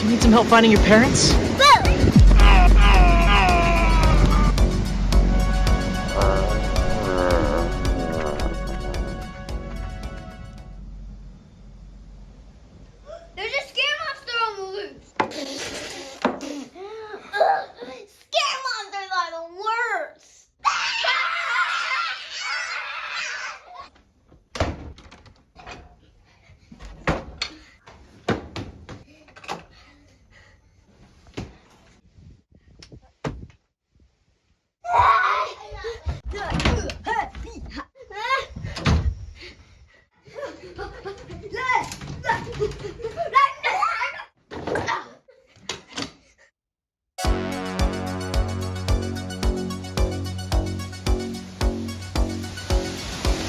Do you need some help finding your parents? There's a scare monster on the loose. Scare monsters are the worst.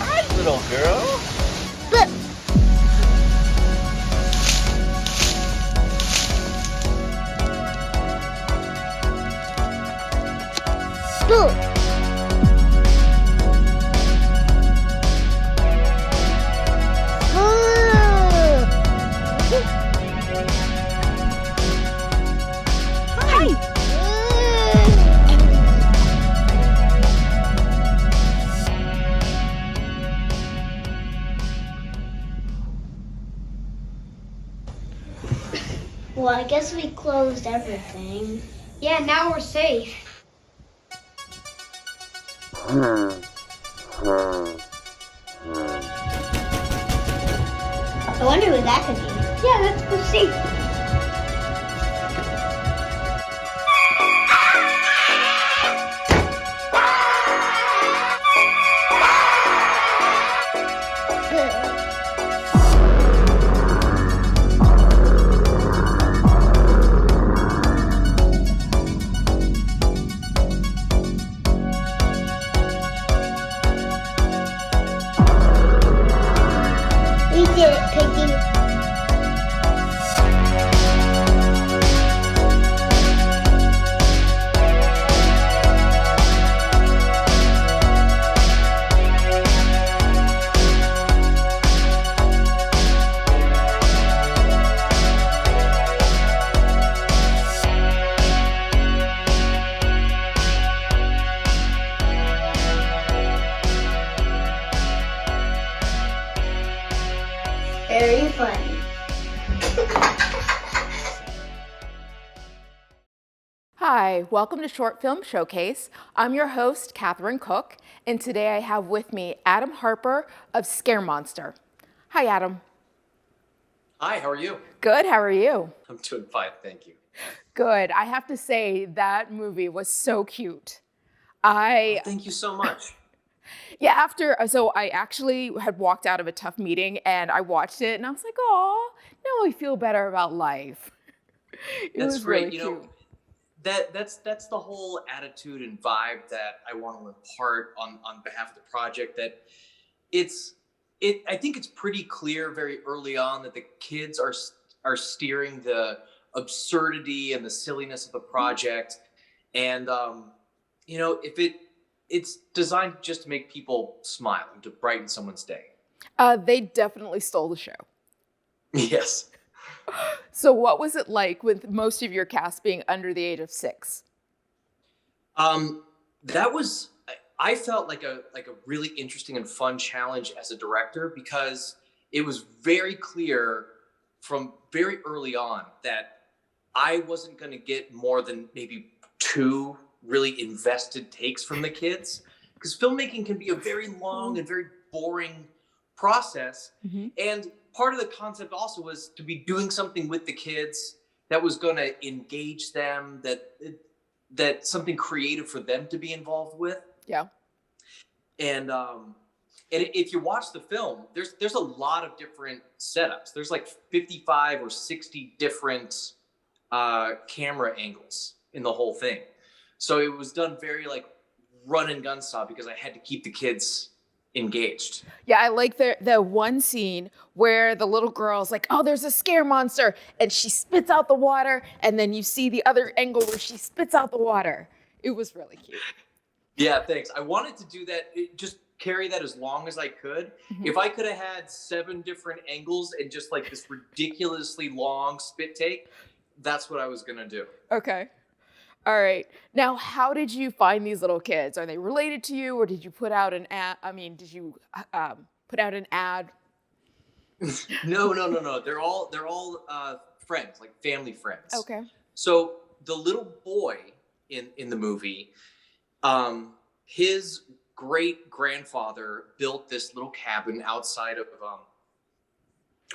Hi, little girl. Well, I guess we closed everything. Yeah, now we're safe. I wonder who that could be. Yeah, let's go see. We did it, Piggy. Very funny. Hi, welcome to Short Film Showcase. I'm your host, Catherine Cook, and today I have with me Adam Harper of Scare Monster. Hi, Adam. Hi, how are you? Good, how are you? I'm doing fine, thank you. Good. I have to say that movie was so cute. Thank you so much. Yeah, so I actually had walked out of a tough meeting and I watched it and I was like, oh, now I feel better about life. That's was great. really You know, cute. that's the whole attitude and vibe that I want to impart on behalf of the project. That I think it's pretty clear very early on that the kids are steering the absurdity and the silliness of the project, and you know, it's designed just to make people smile and to brighten someone's day. They definitely stole the show. Yes. So what was it like with most of your cast being under the age of 6? That was, I felt like a really interesting and fun challenge as a director, because it was very clear from very early on that I wasn't going to get more than maybe 2 really invested takes from the kids, because filmmaking can be a very long and very boring process. Mm-hmm. And part of the concept also was to be doing something with the kids that was going to engage them, that something creative for them to be involved with. Yeah. And if you watch the film, there's a lot of different setups. There's like 55 or 60 different camera angles in the whole thing. So it was done very like run and gun style, because I had to keep the kids engaged. Yeah, I like the one scene where the little girl's like, oh, there's a scare monster, and she spits out the water, and then you see the other angle where she spits out the water. It was really cute. Yeah, thanks. I wanted to do that, just carry that as long as I could. Mm-hmm. If I could have had 7 different angles and just like this ridiculously long spit take, that's what I was gonna do. Okay. All right. Now, how did you find these little kids? Are they related to you, or did you put out an ad? I mean, did you put out an ad? No, no, no, no. They're all friends, like family friends. Okay. So the little boy in the movie, his great grandfather built this little cabin outside of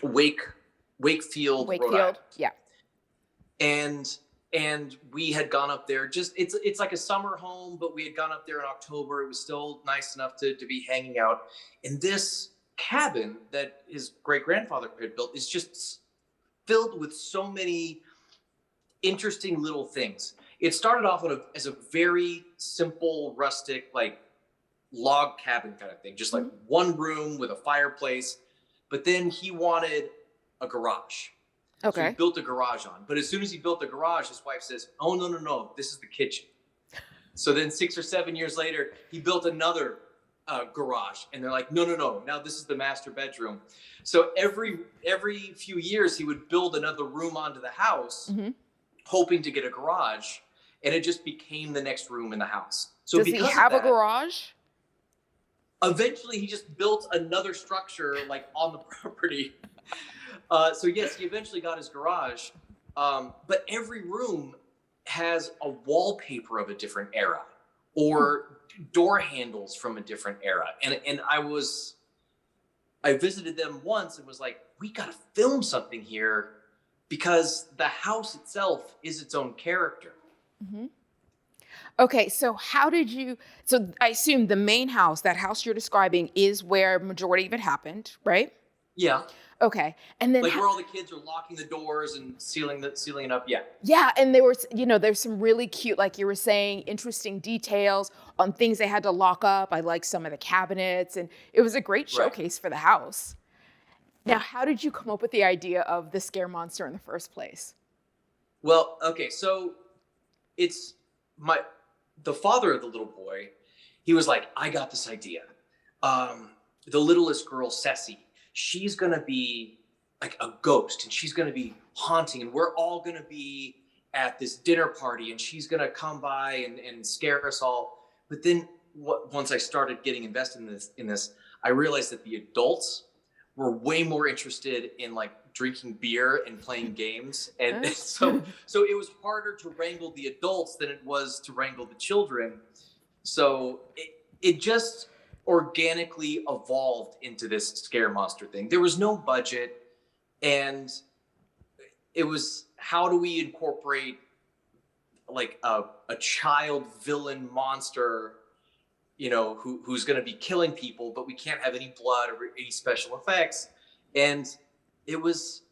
Wakefield, Rhode Wakefield. Island. Yeah. And we had gone up there. Just it's like a summer home, but we had gone up there in October. It was still nice enough to be hanging out. And this cabin that his great grandfather had built is just filled with so many interesting little things. It started off as a very simple, rustic, like log cabin kind of thing, just like one room with a fireplace. But then he wanted a garage. So Okay. he built a garage on. But as soon as he built the garage, his wife says, "Oh, no, no, no, this is the kitchen." So then 6 or 7 years later, he built another garage. And they're like, "No, no, no, now this is the master bedroom." So every few years, he would build another room onto the house, hoping to get a garage. And it just became the next room in the house. So Does he have a garage? Eventually, he just built another structure like on the property. So yes, he eventually got his garage, but every room has a wallpaper of a different era or door handles from a different era. And I visited them once and was like, we got to film something here because the house itself is its own character. Okay, so so I assume the main house, that house you're describing, is where majority of it happened, right? Yeah. Okay, and then Like where all the kids are locking the doors and sealing it up. Yeah. yeah, and there was, there's some really cute, like you were saying, interesting details on things they had to lock up. I like some of the cabinets, and it was a great showcase for the house. Now, how did you come up with the idea of the scare monster in the first place? Well, okay, so it's the father of the little boy. He was like, I got this idea. The littlest girl, Ceci, she's gonna be like a ghost, and she's gonna be haunting, and we're all gonna be at this dinner party, and she's gonna come by and scare us all. But then once I started getting invested in this, I realized that the adults were way more interested in like drinking beer and playing games. And so it was harder to wrangle the adults than it was to wrangle the children. So it just organically evolved into this scare monster thing. There was no budget, and it was, how do we incorporate like a child villain monster, who's going to be killing people, but we can't have any blood or any special effects. And it was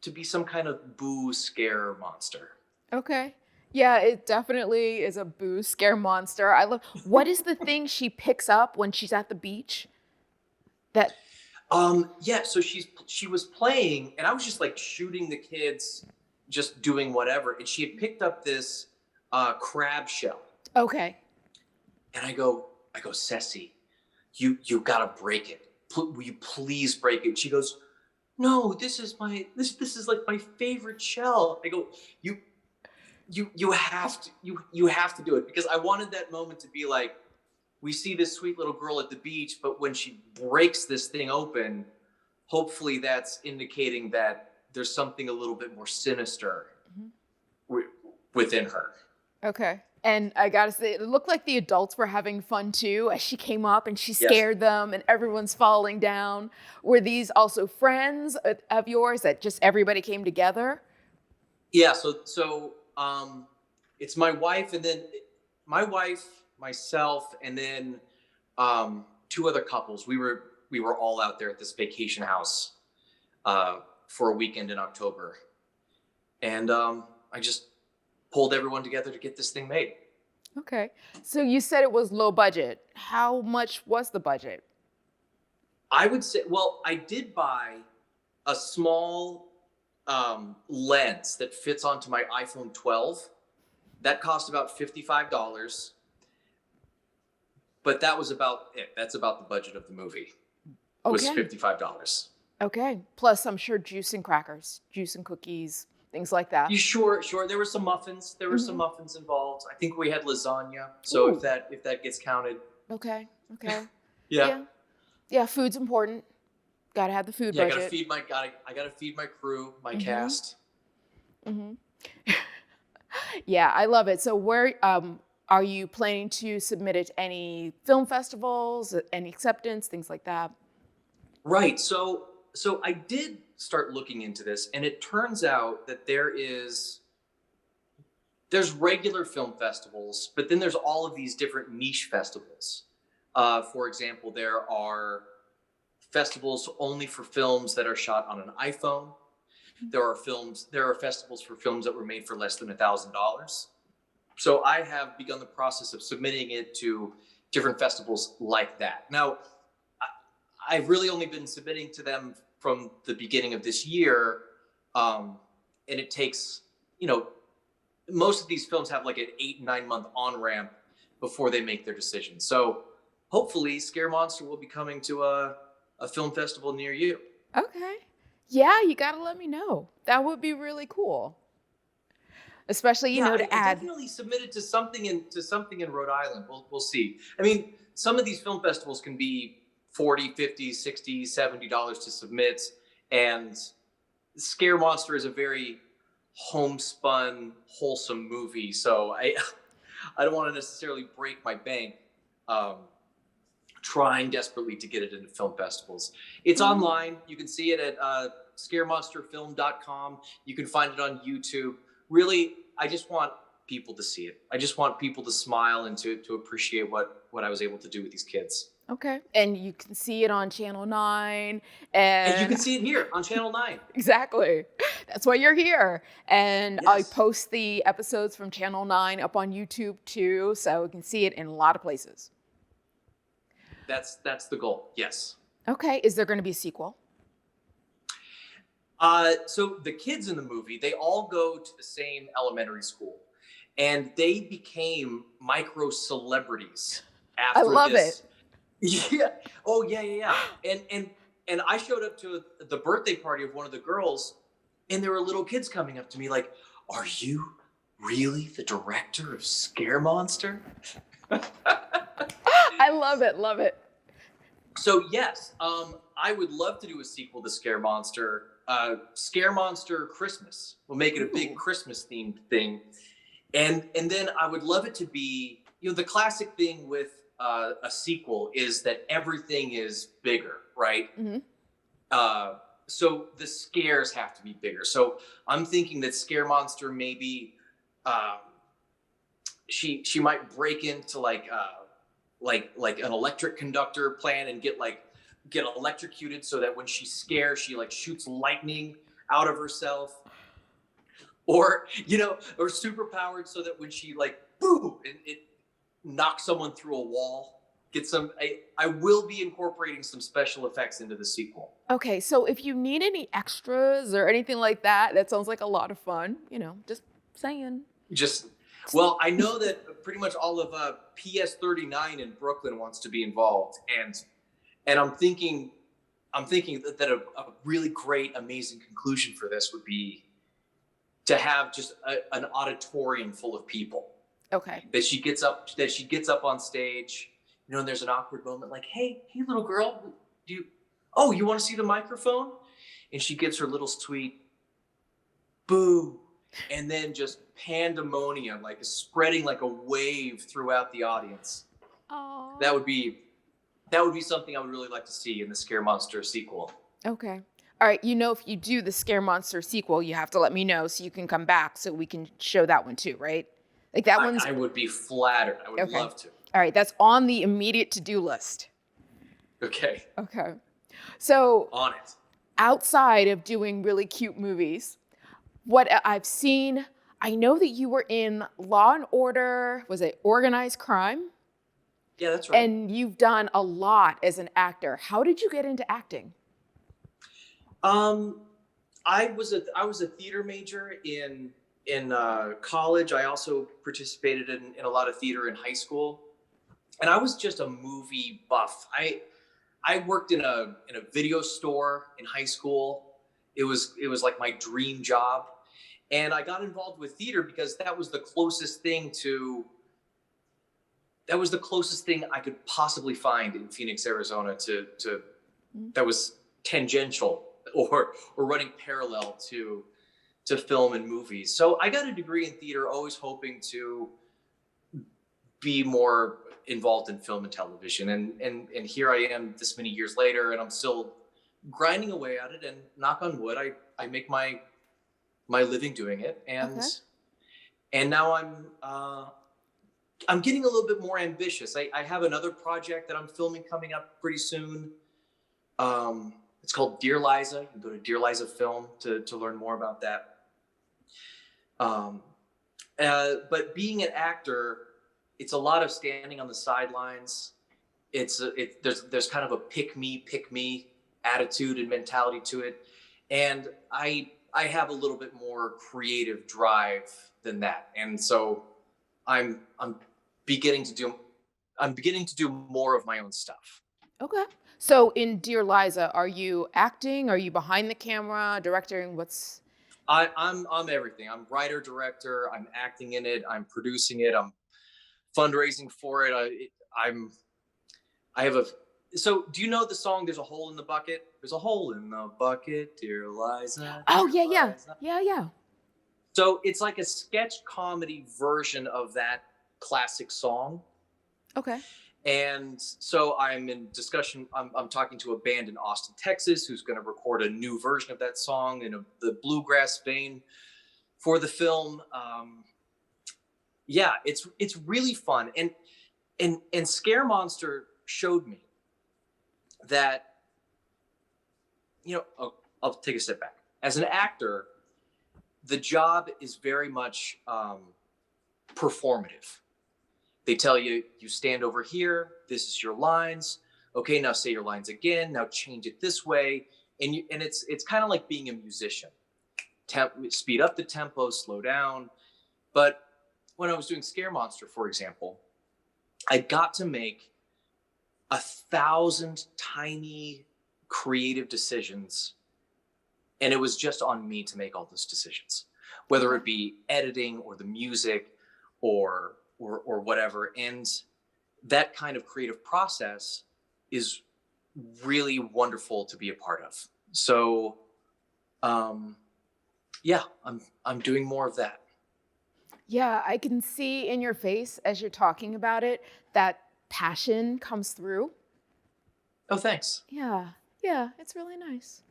to be some kind of boo scare monster. Okay. Yeah, it definitely is a boo scare monster. What is the thing she picks up when she's at the beach? Yeah, so she was playing, and I was just like shooting the kids, just doing whatever. And she had picked up this crab shell. Okay. And I go, Ceci, you gotta break it. Will you please break it? She goes, no, this is like my favorite shell. I go, you have to do it, because I wanted that moment to be like, we see this sweet little girl at the beach, but when she breaks this thing open, hopefully that's indicating that there's something a little bit more sinister within her. Okay. And I gotta say, it looked like the adults were having fun too, as she came up and she scared them and everyone's falling down. Were these also friends of yours that just everybody came together? Yeah. So it's my wife, and then myself, and then two other couples. We were all out there at this vacation house for a weekend in October. And I just pulled everyone together to get this thing made. Okay. So you said it was low budget. How much was the budget? I would say, well, I did buy a small lens that fits onto my iPhone 12. That cost about $55. But that was about it. That's about the budget of the movie. It was $55. Okay. Plus, I'm sure juice and crackers, juice and cookies, things like that. You sure? There were some muffins. There were some muffins involved. I think we had lasagna. So Ooh. if that gets counted. Okay. Yeah. Yeah, food's important. Gotta have the food Yeah, budget. I gotta feed my crew, my cast. Yeah, I love it. So where are you planning to submit it to any film festivals, any acceptance, things like that? Right. So I did start looking into this, and it turns out that there's regular film festivals, but then there's all of these different niche festivals. For example, there are festivals only for films that are shot on an iPhone. There are festivals for films that were made for less than $1,000. So I have begun the process of submitting it to different festivals like that. Now, I've really only been submitting to them from the beginning of this year. And it takes, most of these films have like an 8-9 month on ramp before they make their decision. So hopefully Scare Monster will be coming to a film festival near you. Okay. Yeah, you gotta let me know. That would be really cool. Especially, to I add. definitely submitted to something in Rhode Island. We'll see. I mean, some of these film festivals can be $40, $50, $60, $70 to submit, and Scare Monster is a very homespun, wholesome movie. So I don't want to necessarily break my bank trying desperately to get it into film festivals. It's online. You can see it at scaremonsterfilm.com. You can find it on YouTube. Really, I just want people to see it. I just want people to smile and to appreciate what I was able to do with these kids. Okay. And you can see it on Channel 9. And you can see it here on Channel 9. Exactly. That's why you're here. And I Yes. post the episodes from Channel 9 up on YouTube too, so you can see it in a lot of places. That's the goal. Yes. Okay. Is there going to be a sequel? So the kids in the movie, they all go to the same elementary school, and they became micro celebrities after I love this. Yeah. Oh yeah. And I showed up to the birthday party of one of the girls, and there were little kids coming up to me like, "Are you really the director of Scare Monster?" I love it. Love it. So yes, I would love to do a sequel to Scare Monster. Scare Monster Christmas. We'll make it a big Christmas themed thing, and then I would love it to be, the classic thing with a sequel is that everything is bigger, right? So the scares have to be bigger. So I'm thinking that Scare Monster maybe she might break into like an electric conductor plant and get electrocuted, so that when she's scared, she like shoots lightning out of herself, or or super powered, so that when she like boom, it knocks someone through a wall. I will be incorporating some special effects into the sequel. Okay, so if you need any extras or anything like that, that sounds like a lot of fun. Just saying. Well, I know that pretty much all of PS39 in Brooklyn wants to be involved, and I'm thinking that a really great, amazing conclusion for this would be to have just an auditorium full of people. Okay. That she gets up on stage, and there's an awkward moment like, hey little girl, you want to see the microphone? And she gives her little sweet boo, and then just pandemonium, like spreading like a wave throughout the audience. Aww. That would be something I would really like to see in the Scare Monster sequel. Okay. All right. If you do the Scare Monster sequel, you have to let me know so you can come back so we can show that one too, right? Like that one's. I would be flattered. I would love to. All right. That's on the immediate to-do list. Okay. Okay. So. On it. Outside of doing really cute movies, what I've seen, I know that you were in Law and Order, was it Organized Crime? Yeah, that's right. And you've done a lot as an actor. How did you get into acting? I was a theater major in college. I also participated in a lot of theater in high school, and I was just a movie buff. I worked in a video store in high school. It was like my dream job, And I got involved with theater because that was the closest thing I could possibly find in Phoenix, Arizona to that was tangential or running parallel to film and movies. So I got a degree in theater, always hoping to be more involved in film and television. And here I am this many years later, and I'm still grinding away at it. And knock on wood, I make my living doing it. And now I'm getting a little bit more ambitious. I have another project that I'm filming coming up pretty soon. It's called Dear Liza. You can go to Dear Liza Film to learn more about that. But being an actor, it's a lot of standing on the sidelines. There's kind of a pick me attitude and mentality to it, and I have a little bit more creative drive than that, and so I'm beginning to do more of my own stuff. Okay. So in Dear Liza, are you acting? Are you behind the camera, directing? What's I'm everything. I'm writer, director. I'm acting in it. I'm producing it. I'm fundraising for it. I have a. So do you know the song? There's a hole in the bucket. There's a hole in the bucket, dear Liza. Oh, dear yeah. Liza. Yeah. So it's like a sketch comedy version of that classic song. Okay. And so I'm in discussion. I'm talking to a band in Austin, Texas, who's going to record a new version of that song in the bluegrass vein for the film. Yeah, it's really fun. And Scare Monster showed me that, I'll take a step back. As an actor, the job is very much performative. They tell you, you stand over here, this is your lines. Okay, now say your lines again, now change it this way. And it's kind of like being a musician. Speed up the tempo, slow down. But when I was doing Scare Monster, for example, I got to make 1,000 tiny creative decisions. And it was just on me to make all those decisions, whether it be editing or the music or whatever. And that kind of creative process is really wonderful to be a part of. So, yeah, I'm doing more of that. Yeah, I can see in your face as you're talking about it that passion comes through. Oh, thanks. Yeah, it's really nice.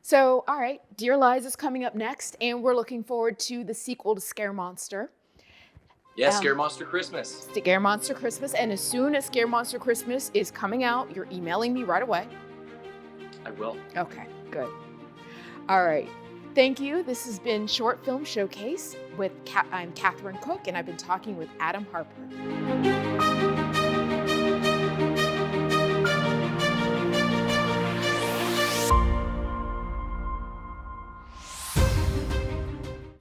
So, all right, Dear Lies is coming up next, and we're looking forward to the sequel to Scare Monster. Yeah, Scare Monster Christmas. Scare Monster Christmas, and as soon as Scare Monster Christmas is coming out, you're emailing me right away. I will. Okay, good. All right. Thank you. This has been Short Film Showcase with I'm Catherine Cook, and I've been talking with Adam Harper.